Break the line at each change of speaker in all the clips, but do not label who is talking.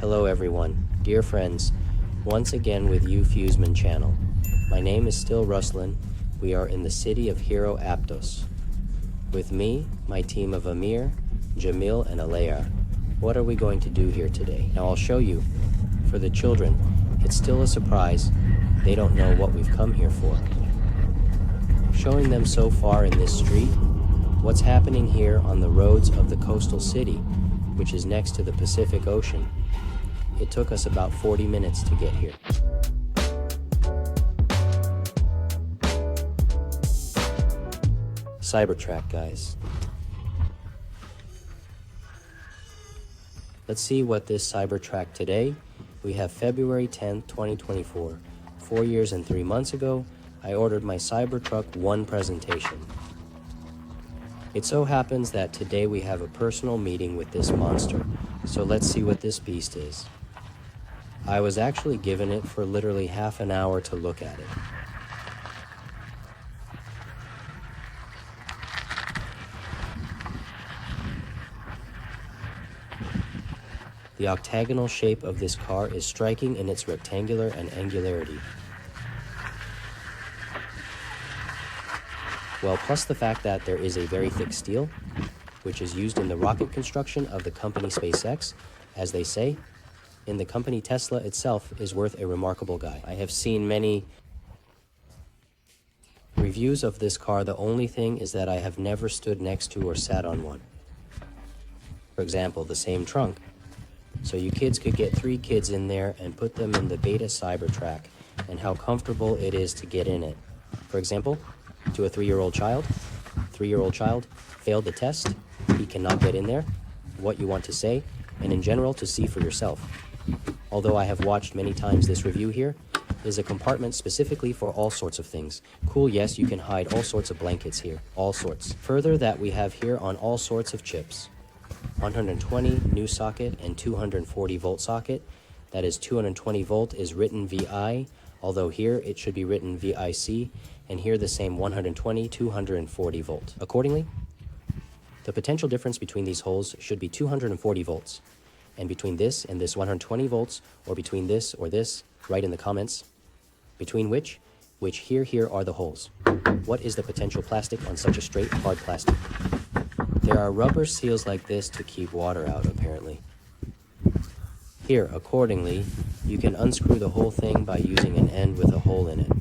Hello everyone, dear friends, once again with you Fuseman channel. My name is still Ruslan. We are in the city of Hero Aptos. With me, my team of Amir, Jamil, and Alea. What are we going to do here today? Now I'll show you. For the children, it's still a surprise. They don't know what we've come here for. Showing them so far in this street, what's happening here on the roads of the coastal city, which is next to the Pacific Ocean. It took us about 40 minutes to get here. Cybertrack, guys. Let's see what this Cybertrack today. We have February 10th, 2024. 4 years and 3 months ago, I ordered my Cybertruck 1 presentation. It so happens that today we have a personal meeting with this monster, so let's see what this beast is. I was actually given it for literally half an hour to look at it. The octagonal shape of this car is striking in its rectangular and angularity. Well, plus the fact that there is a very thick steel, which is used in the rocket construction of the company SpaceX, as they say, in the company Tesla itself is worth a remarkable guy. I have seen many reviews of this car. The only thing is that I have never stood next to or sat on one. For example, the same trunk. So you kids could get 3 kids in there and put them in the beta Cybertrack, and how comfortable it is to get in it. For example, to a 3-year-old child, failed the test, he cannot get in there, what you want to say, and in general to see for yourself. Although I have watched many times, this review here is a compartment specifically for all sorts of things. Cool, yes, you can hide all sorts of blankets here, all sorts. Further, that we have here on all sorts of chips. 120 new socket and 240 volt socket. That is 220 volt is written VI, although here it should be written VIC, and here the same 120, 240 volt. Accordingly, the potential difference between these holes should be 240 volts. And between this and this 120 volts, or between this or this, write in the comments, between which here are the holes. What is the potential plastic on such a straight, hard plastic? There are rubber seals like this to keep water out, apparently. Here, accordingly, you can unscrew the whole thing by using an end with a hole in it.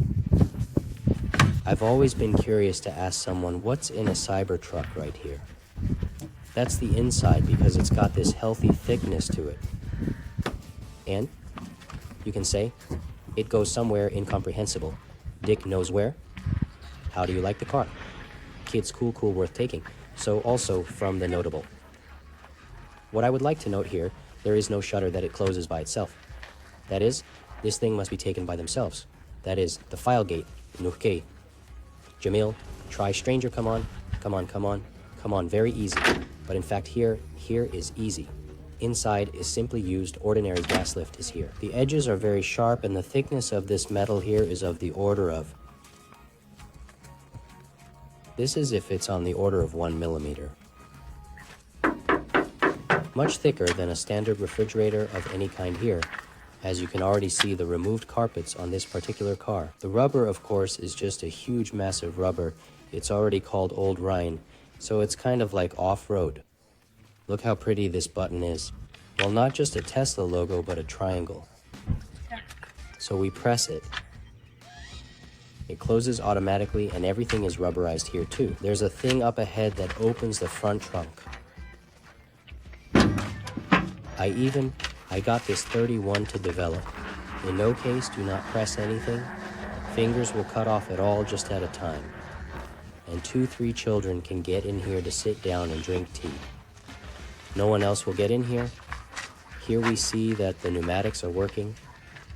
I've always been curious to ask someone what's in a Cybertruck right here. That's the inside because it's got this healthy thickness to it. And you can say, it goes somewhere incomprehensible. Dick knows where. How do you like the car? Kids cool, worth taking. So also from the notable. What I would like to note here, there is no shutter that it closes by itself. That is, this thing must be taken by themselves. That is, the file gate, Nuhke. Jamil, try stranger, come on, very easy. But in fact here is easy. Inside is simply used, ordinary gas lift is here. The edges are very sharp and the thickness of this metal here is of the order of. This is if it's on the order of 1 millimeter. Much thicker than a standard refrigerator of any kind here, as you can already see the removed carpets on this particular car. The rubber, of course, is just a huge massive rubber. It's already called Old Rhine, so it's kind of like off-road. Look how pretty this button is. Well, not just a Tesla logo, but a triangle. So we press it. It closes automatically and everything is rubberized here too. There's a thing up ahead that opens the front trunk. I got this 31 to develop. In no case, do not press anything. Fingers will cut off at all just at a time. And 2-3 children can get in here to sit down and drink tea. No one else will get in here. Here we see that the pneumatics are working.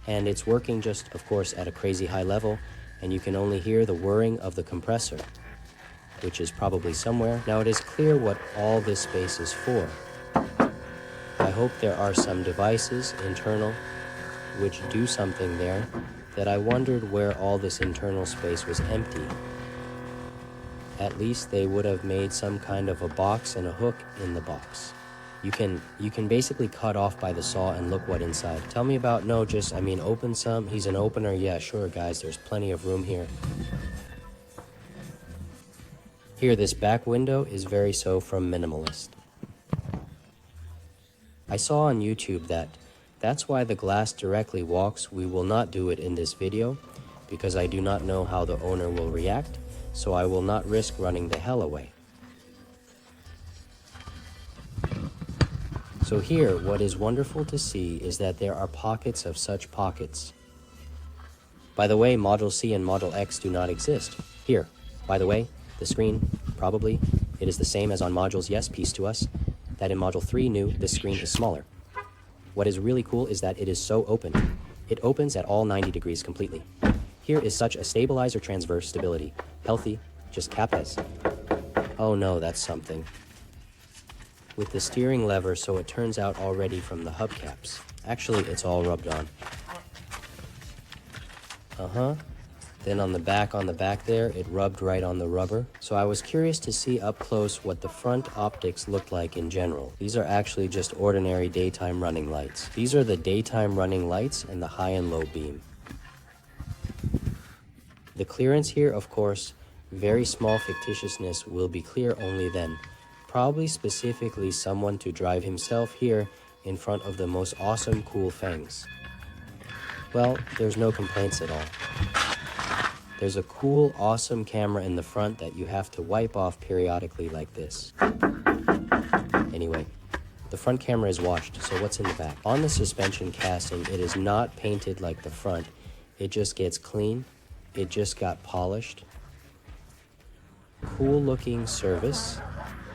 And it's working just, of course, at a crazy high level. And you can only hear the whirring of the compressor, which is probably somewhere. Now it is clear what all this space is for. I hope there are some devices, internal, which do something there, that I wondered where all this internal space was empty. At least they would have made some kind of a box and a hook in the box. You can basically cut off by the saw and look what inside. Tell me about no, just I mean open some. He's an opener. Yeah, sure guys, there's plenty of room here. Here, this back window is very so from minimalist. I saw on YouTube that's why the glass directly walks. We will not do it in this video because I do not know how the owner will react, so I will not risk running the hell away. So here, what is wonderful to see is that there are pockets of such pockets. By the way, Model C and Model X do not exist. Here, by the way, the screen, probably, it is the same as on modules, yes, peace to us, that in Module 3 new, this screen is smaller. What is really cool is that it is so open. It opens at all 90 degrees completely. Here is such a stabilizer transverse stability. Healthy, just capes. Oh no, that's something. With the steering lever, so it turns out already from the hubcaps. Actually, it's all rubbed on. Then on the back there, it rubbed right on the rubber. So I was curious to see up close what the front optics looked like in general. These are actually just ordinary daytime running lights. These are the daytime running lights and the high and low beam. The clearance here, of course, very small fictitiousness will be clear only then. Probably specifically someone to drive himself here in front of the most awesome cool fangs. Well, there's no complaints at all. There's a cool, awesome camera in the front that you have to wipe off periodically like this. Anyway, the front camera is washed, so what's in the back? On the suspension casting, it is not painted like the front. It just gets clean. It just got polished. Cool looking service.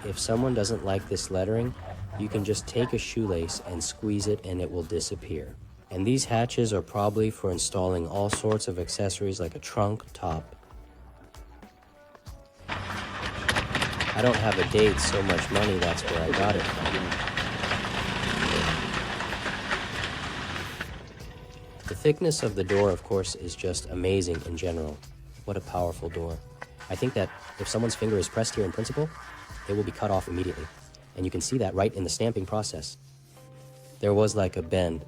If someone doesn't like this lettering, you can just take a shoelace and squeeze it and it will disappear. And these hatches are probably for installing all sorts of accessories like a trunk top. I don't have a date, so much money, that's where I got it from. The thickness of the door, of course, is just amazing in general. What a powerful door. I think that if someone's finger is pressed here in principle, it will be cut off immediately. And you can see that right in the stamping process. There was like a bend,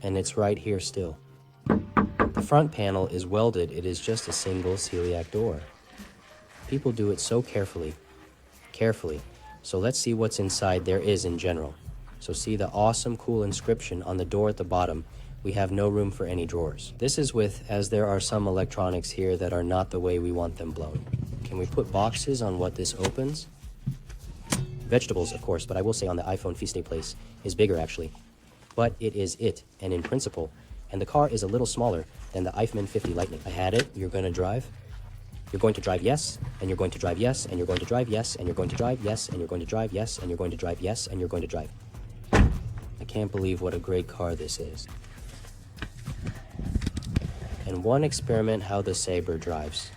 and it's right here still. The front panel is welded. It is just a single celiac door. People do it so carefully. So let's see what's inside there is in general. So see the awesome cool inscription on the door at the bottom. We have no room for any drawers. This is with, as there are some electronics here that are not the way we want them blown. Can we put boxes on what this opens? Vegetables, of course, but I will say on the iPhone feast day place is bigger actually. But it is it, and in principle, and the car is a little smaller than the iPhone 50 Lightning. I had it. You're going to drive. You're going to drive yes, and you're going to drive yes, and you're going to drive yes, and you're going to drive yes, and you're going to drive yes, and you're going to drive yes, and you're going to drive. I can't believe what a great car this is. And one experiment how the Sabre drives.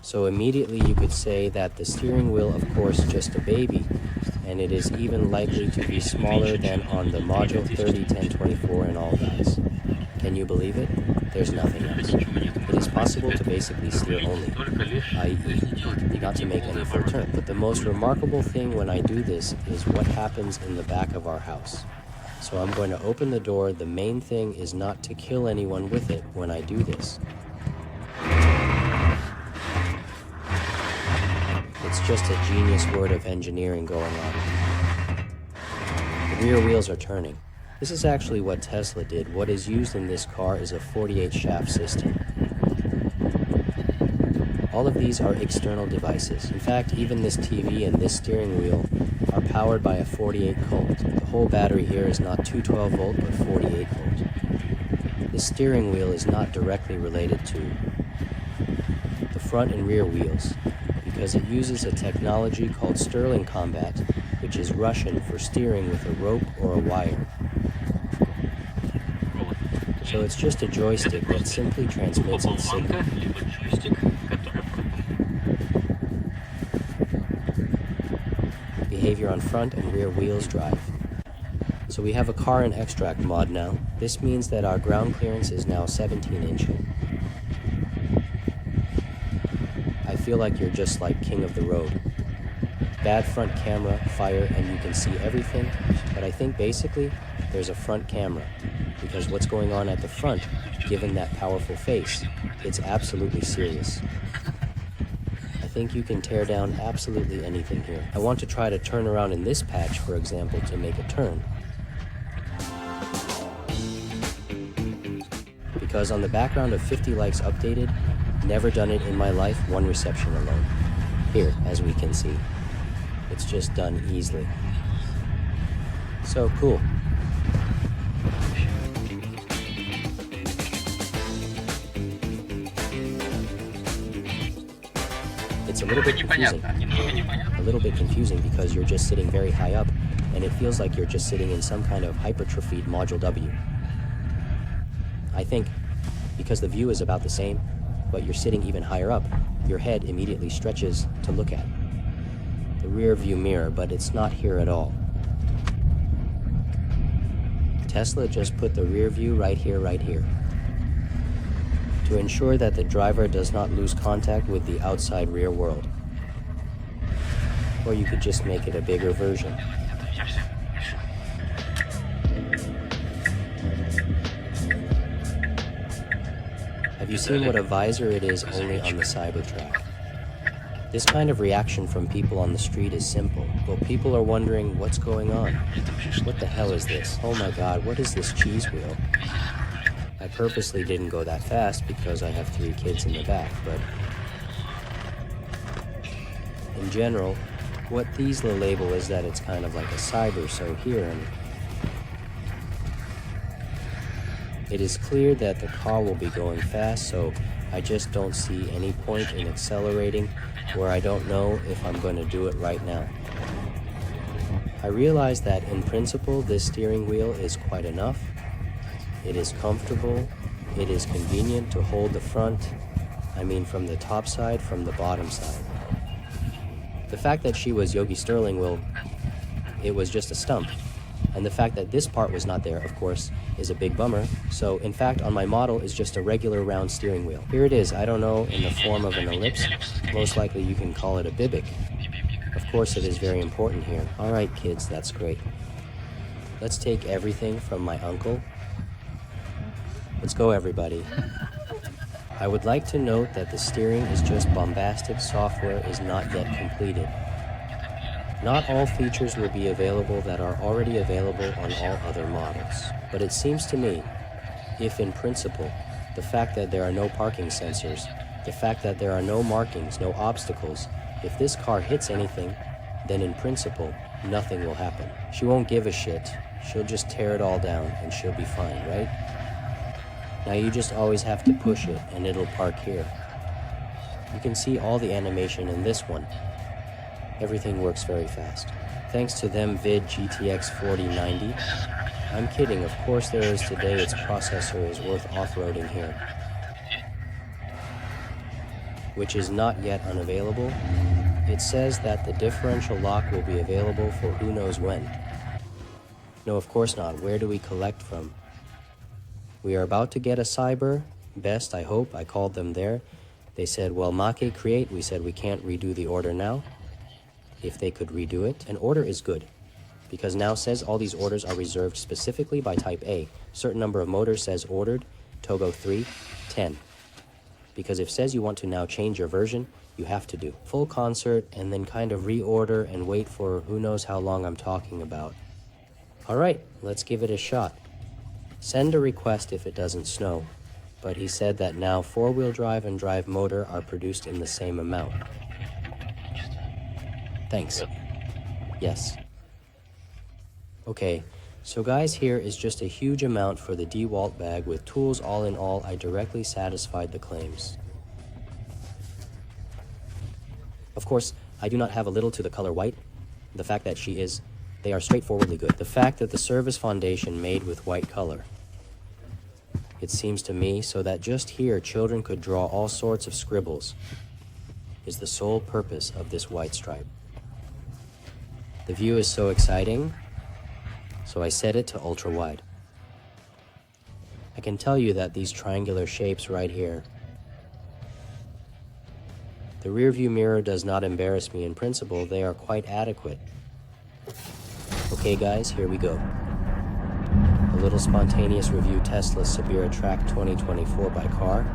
So immediately you could say that the steering wheel, of course, just a baby, and it is even likely to be smaller than on the Module 30, 10, 24 and all guys. Can you believe it? There's nothing else. It is possible to basically steer only, i.e., not to make any full turn. But the most remarkable thing when I do this is what happens in the back of our house. So I'm going to open the door. The main thing is not to kill anyone with it when I do this. It's just a genius word of engineering going on. The rear wheels are turning. This is actually what Tesla did. What is used in this car is a 48 shaft system. All of these are external devices. In fact, even this TV and this steering wheel are powered by a 48 volt. The whole battery here is not 212 volt, but 48 volt. The steering wheel is not directly related to the front and rear wheels, because it uses a technology called Sterling Combat, which is Russian for steering with a rope or a wire. So it's just a joystick that simply transmits its signal. Behavior on front and rear wheels drive. So we have a car in extract mod now. This means that our ground clearance is now 17 inches. I feel like you're just like king of the road. bad front camera, fire, and you can see everything, but I think basically there's a front camera, because what's going on at the front, given that powerful face, it's absolutely serious. I think you can tear down absolutely anything here. I want to try to turn around in this patch, for example, to make a turn. Because on the background of 50 likes updated, never done it in my life, 1 reception alone. Here, as we can see, it's just done easily. So cool. It's a little bit confusing because you're just sitting very high up and it feels like you're just sitting in some kind of hypertrophied Module W. I think because the view is about the same, but you're sitting even higher up, your head immediately stretches to look at the rear view mirror, but it's not here at all. Tesla just put the rear view right here, to ensure that the driver does not lose contact with the outside rear world. Or you could just make it a bigger version. Have you seen what a visor it is only on the Cybertrack? This kind of reaction from people on the street is simple. Well, people are wondering what's going on. What the hell is this? Oh my god, what is this cheese wheel? I purposely didn't go that fast because I have 3 kids in the back, but in general, what these will label is that it's kind of like a cyber, so here, and it is clear that the car will be going fast, so I just don't see any point in accelerating where I don't know if I'm going to do it right now. I realize that in principle this steering wheel is quite enough. It is comfortable, it is convenient to hold the front, I mean from the top side, from the bottom side. The fact that she was Yogi Sterling, well, it was just a stump. And the fact that this part was not there, of course, is a big bummer. So in fact, on my model is just a regular round steering wheel. Here it is, I don't know, in the form of an ellipse. Most likely you can call it a bibic. Of course it is very important here. All right, kids, that's great. Let's take everything from my uncle. Let's go, everybody. I would like to note that the steering is just bombastic, software is not yet completed. Not all features will be available that are already available on all other models. But it seems to me, if in principle, the fact that there are no parking sensors, the fact that there are no markings, no obstacles, if this car hits anything, then in principle, nothing will happen. She won't give a shit. She'll just tear it all down and she'll be fine, right? Now you just always have to push it and it'll park here. You can see all the animation in this one. Everything works very fast. Thanks to them vid GTX 4090. I'm kidding, of course there is today, its processor is worth off-roading here. Which is not yet unavailable. It says that the differential lock will be available for who knows when. No, of course not. Where do we collect from? We are about to get a Cyber, best, I hope. I called them there. They said, well, Make create. We said we can't redo the order now. If they could redo it. An order is good, because now says all these orders are reserved specifically by type A. Certain number of motors says ordered, Togo 3, 10. Because if says you want to now change your version, you have to do full concert and then kind of reorder and wait for who knows how long I'm talking about. All right, let's give it a shot. Send a request if it doesn't snow, but he said that now 4-wheel drive and drive motor are produced in the same amount. Thanks. Yes. Okay, so guys, here is just a huge amount for the DeWalt bag with tools. All in all, I directly satisfied the claims. Of course, I do not have a little to the color white. The fact that she is, they are straightforwardly good. The fact that the service foundation made with white color. It seems to me so that just here children could draw all sorts of scribbles is the sole purpose of this white stripe. The view is so exciting, so I set it to ultra wide. I can tell you that these triangular shapes right here, The rearview mirror does not embarrass me in principle, they are quite adequate. Okay guys, here we go. A little spontaneous review Tesla Cybertrack 2024 by car.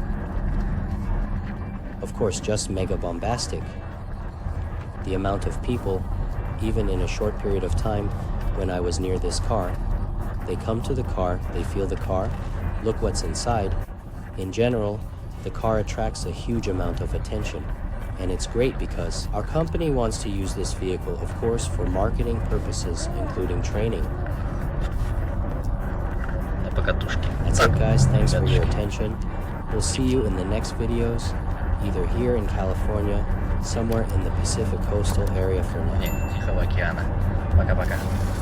Of course, just mega bombastic. The amount of people, even in a short period of time when I was near this car, they come to the car, they feel the car, look what's inside. In general, the car attracts a huge amount of attention. And it's great because our company wants to use this vehicle, of course, for marketing purposes, including training. That's it guys, thanks for your attention. We'll see you in the next videos, either here in California, somewhere in the Pacific coastal area for now.
Тихого океана. Пока-пока.